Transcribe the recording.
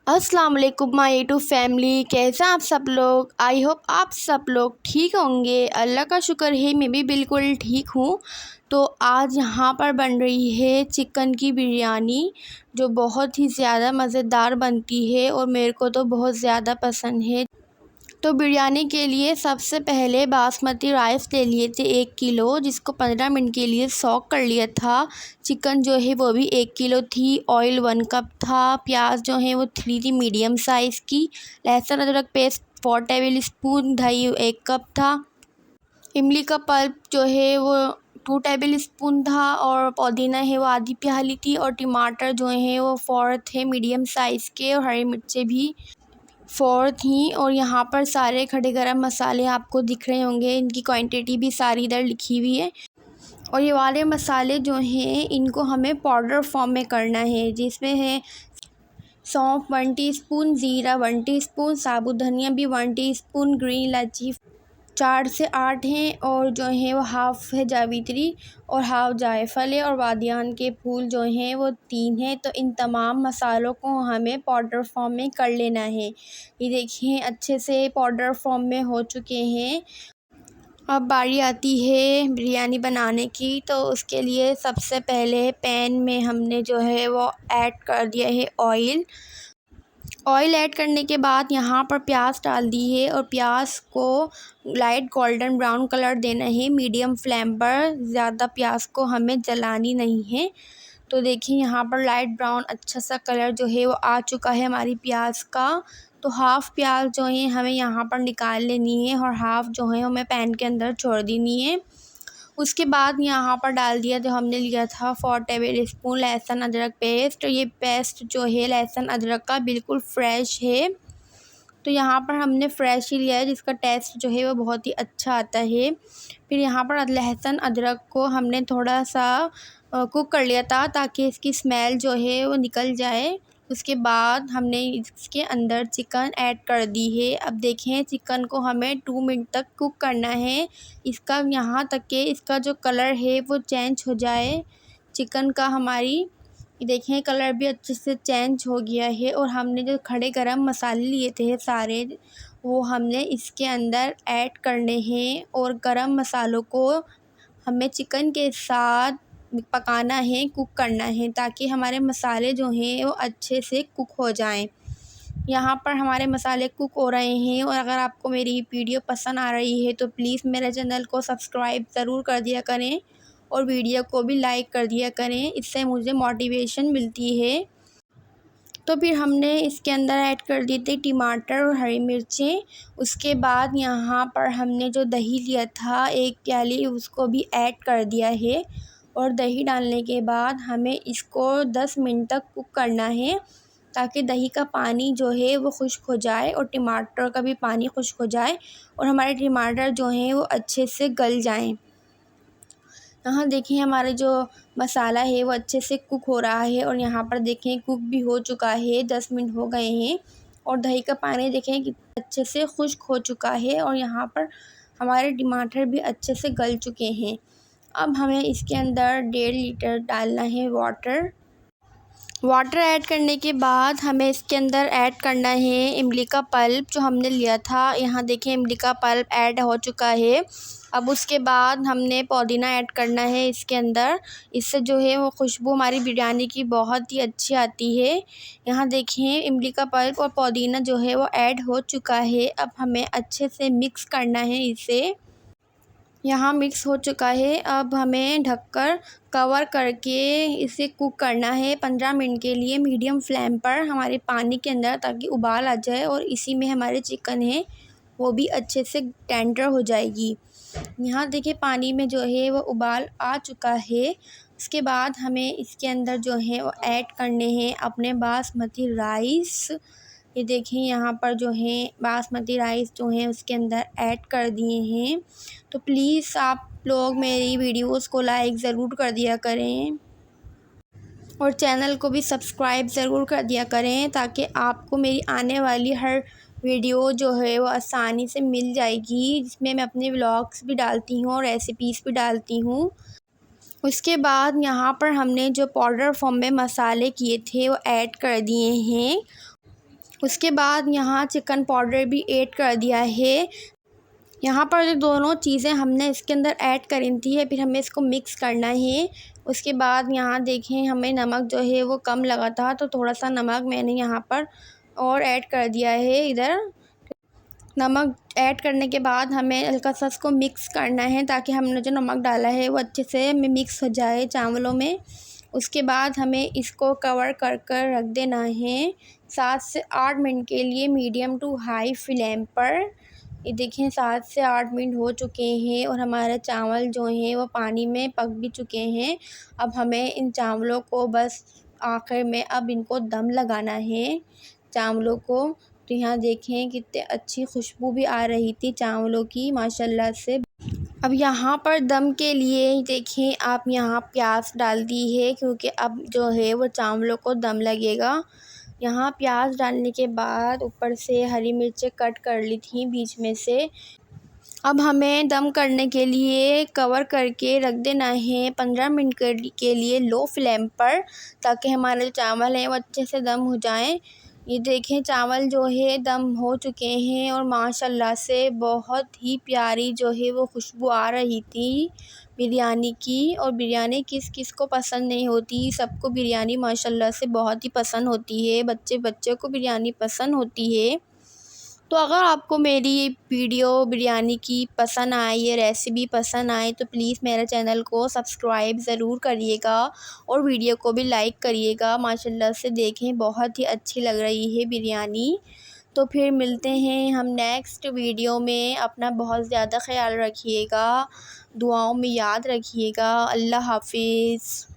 अस्सलाम वालेकुम my YouTube family, कैसे आप सब लोग। आई होप आप सब लोग ठीक होंगे। अल्लाह का शुक्र है मैं भी बिल्कुल ठीक हूँ। तो आज यहाँ पर बन रही है चिकन की बिरयानी, जो बहुत ही ज़्यादा मज़ेदार बनती है और मेरे को तो बहुत ज़्यादा पसंद है। तो बिरयानी के लिए सबसे पहले बासमती राइस ले लिए थे 1 किलो, जिसको 15 मिनट के लिए सॉक कर लिया था। चिकन जो है वो भी 1 किलो थी। ऑयल 1 कप था। प्याज जो है वो 3 थी मीडियम साइज़ की। लहसुन अदरक पेस्ट 4 टेबल स्पून। दही 1 कप था। इमली का पल्प जो है वो 2 टेबल स्पून था। और पुदीना है वो आधी प्याली थी। और टमाटर जो है वो 4 थे मीडियम साइज़ के। और हरी मिर्चें भी 4 थी। और यहाँ पर सारे खड़े गरम मसाले आपको दिख रहे होंगे, इनकी क्वांटिटी भी सारी इधर लिखी हुई है। और ये वाले मसाले जो हैं इनको हमें पाउडर फॉर्म में करना है, जिसमें है सौंफ 1 टीस्पून, ज़ीरा 1 टीस्पून, साबुत धनिया भी 1 टीस्पून, ग्रीन इलायची 4 से 8 हैं। और जो है वो हाफ़ है जावित्री और हाफ़ जायफल है। और बादियान के फूल जो हैं वो 3 हैं। तो इन तमाम मसालों को हमें पाउडर फॉर्म में कर लेना है। ये देखिए अच्छे से पाउडर फॉर्म में हो चुके हैं। अब बारी आती है बिरयानी बनाने की। तो उसके लिए सबसे पहले पैन में हमने जो है वो ऐड कर दिया है ऑयल। ऑयल ऐड करने के बाद यहाँ पर प्याज डाल दी है। और प्याज को लाइट गोल्डन ब्राउन कलर देना है मीडियम फ्लेम पर। ज़्यादा प्याज को हमें जलानी नहीं है। तो देखिए यहाँ पर लाइट ब्राउन अच्छा सा कलर जो है वो आ चुका है हमारी प्याज का। तो हाफ़ प्याज जो है हमें यहाँ पर निकाल लेनी है और हाफ़ जो है हमें पैन के अंदर छोड़ देनी है। उसके बाद यहाँ पर डाल दिया जो हमने लिया था 4 टेबल स्पून लहसुन अदरक पेस्ट। ये पेस्ट जो है लहसुन अदरक का बिल्कुल फ्रेश है। तो यहाँ पर हमने फ़्रेश ही लिया है, जिसका टेस्ट जो है वो बहुत ही अच्छा आता है। फिर यहाँ पर लहसुन अदरक को हमने थोड़ा सा कुक कर लिया था, ताकि इसकी स्मेल जो है वो निकल जाए। उसके बाद हमने इसके अंदर चिकन ऐड कर दी है। अब देखें चिकन को हमें 2 मिनट तक कुक करना है। इसका यहाँ तक कि इसका जो कलर है वो चेंज हो जाए चिकन का हमारी। ये देखें कलर भी अच्छे से चेंज हो गया है। और हमने जो खड़े गरम मसाले लिए थे सारे, वो हमने इसके अंदर ऐड करने हैं। और गरम मसालों को हमें चिकन के साथ पकाना है, कुक करना है, ताकि हमारे मसाले जो हैं वो अच्छे से कुक हो जाएं। यहाँ पर हमारे मसाले कुक हो रहे हैं। और अगर आपको मेरी वीडियो पसंद आ रही है तो प्लीज़ मेरे चैनल को सब्सक्राइब ज़रूर कर दिया करें। और वीडियो को भी लाइक कर दिया करें, इससे मुझे मोटिवेशन मिलती है। तो फिर हमने इसके अंदर ऐड कर दिए थे टमाटर और हरी मिर्चें। उसके बाद यहाँ पर हमने जो दही लिया था 1 प्याली, उसको भी ऐड कर दिया है। और दही डालने के बाद हमें इसको 10 मिनट तक कुक करना है, ताकि दही का पानी जो है वो खुश्क हो जाए और टमाटर का भी पानी खुश्क हो जाए और हमारे टमाटर जो हैं वो अच्छे से गल जाएं। यहाँ देखिए हमारा जो मसाला है वो अच्छे से कुक हो रहा है। और यहाँ पर देखें कुक भी हो चुका है, 10 मिनट हो गए हैं। और दही का पानी देखें कि अच्छे से खुश्क हो चुका है। और यहाँ पर हमारे टमाटर भी अच्छे से गल चुके हैं। अब हमें इसके अंदर 1.5 लीटर डालना है वाटर ऐड करने के बाद हमें इसके अंदर ऐड करना है इमली का पल्प, जो हमने लिया था। यहाँ देखिए इमली का पल्प ऐड हो चुका है। अब उसके बाद हमने पुदीना ऐड करना है इसके अंदर। इससे जो है वो खुशबू हमारी बिरयानी की बहुत ही अच्छी आती है। यहाँ देखिए इमली का पल्प और पुदीना जो है वो ऐड हो चुका है। अब हमें अच्छे से मिक्स करना है इसे। यहाँ मिक्स हो चुका है। अब हमें ढककर कवर करके इसे कुक करना है 15 मिनट के लिए मीडियम फ्लेम पर हमारे पानी के अंदर, ताकि उबाल आ जाए और इसी में हमारे चिकन है वो भी अच्छे से टेंडर हो जाएगी। यहाँ देखिए पानी में जो है वो उबाल आ चुका है। उसके बाद हमें इसके अंदर जो है वो ऐड करने हैं अपने बासमती राइस। ये देखें यहाँ पर जो है बासमती राइस जो है उसके अंदर ऐड कर दिए हैं। तो प्लीज़ आप लोग मेरी वीडियोस को लाइक ज़रूर कर दिया करें और चैनल को भी सब्सक्राइब ज़रूर कर दिया करें, ताकि आपको मेरी आने वाली हर वीडियो जो है वो आसानी से मिल जाएगी, जिसमें मैं अपने व्लॉग्स भी डालती हूँ और रेसिपीज़ भी डालती हूँ। उसके बाद यहाँ पर हमने जो पाउडर फॉर्म में मसाले किए थे वो ऐड कर दिए हैं। उसके बाद यहाँ चिकन पाउडर भी ऐड कर दिया है। यहाँ पर जो दोनों चीज़ें हमने इसके अंदर ऐड करी थी, फिर हमें इसको मिक्स करना है। उसके बाद यहाँ देखें हमें नमक जो है वो कम लगा था, तो थोड़ा सा नमक मैंने यहाँ पर और ऐड कर दिया है। इधर नमक ऐड करने के बाद हमें हल्का सा इसको मिक्स करना है, ताकि हमने जो नमक डाला है वो अच्छे से मिक्स हो जाए चावलों में। उसके बाद हमें इसको कवर कर कर रख देना है 7 से 8 मिनट के लिए मीडियम टू हाई फ्लेम पर। ये देखें 7 से 8 मिनट हो चुके हैं और हमारे चावल जो हैं वो पानी में पक भी चुके हैं। अब हमें इन चावलों को बस आखिर में अब इनको दम लगाना है चावलों को। तो यहाँ देखें कितने अच्छी खुशबू भी आ रही थी चावलों की माशाल्लाह से। अब यहाँ पर दम के लिए देखें आप यहाँ प्याज डाल दी है, क्योंकि अब जो है वो चावलों को दम लगेगा। यहाँ प्याज डालने के बाद ऊपर से हरी मिर्चें कट कर ली थी बीच में से। अब हमें दम करने के लिए कवर करके रख देना है 15 मिनट के लिए लो फ्लेम पर, ताकि हमारे जो चावल हैं वो अच्छे से दम हो जाएं। ये देखें चावल जो है दम हो चुके हैं और माशाल्लाह से बहुत ही प्यारी जो है वो खुशबू आ रही थी बिरयानी की। और बिरयानी किस किस को पसंद नहीं होती, सबको बिरयानी माशाल्लाह से बहुत ही पसंद होती है, बच्चे बच्चे को बिरयानी पसंद होती है। तो अगर आपको मेरी ये वीडियो बिरयानी की पसंद आए, ये रेसिपी पसंद आए, तो प्लीज़ मेरे चैनल को सब्सक्राइब ज़रूर करिएगा और वीडियो को भी लाइक करिएगा। माशाल्लाह से देखें बहुत ही अच्छी लग रही है बिरयानी। तो फिर मिलते हैं हम नेक्स्ट वीडियो में। अपना बहुत ज़्यादा ख्याल रखिएगा, दुआओं में याद रखिएगा। अल्लाह हाफिज़।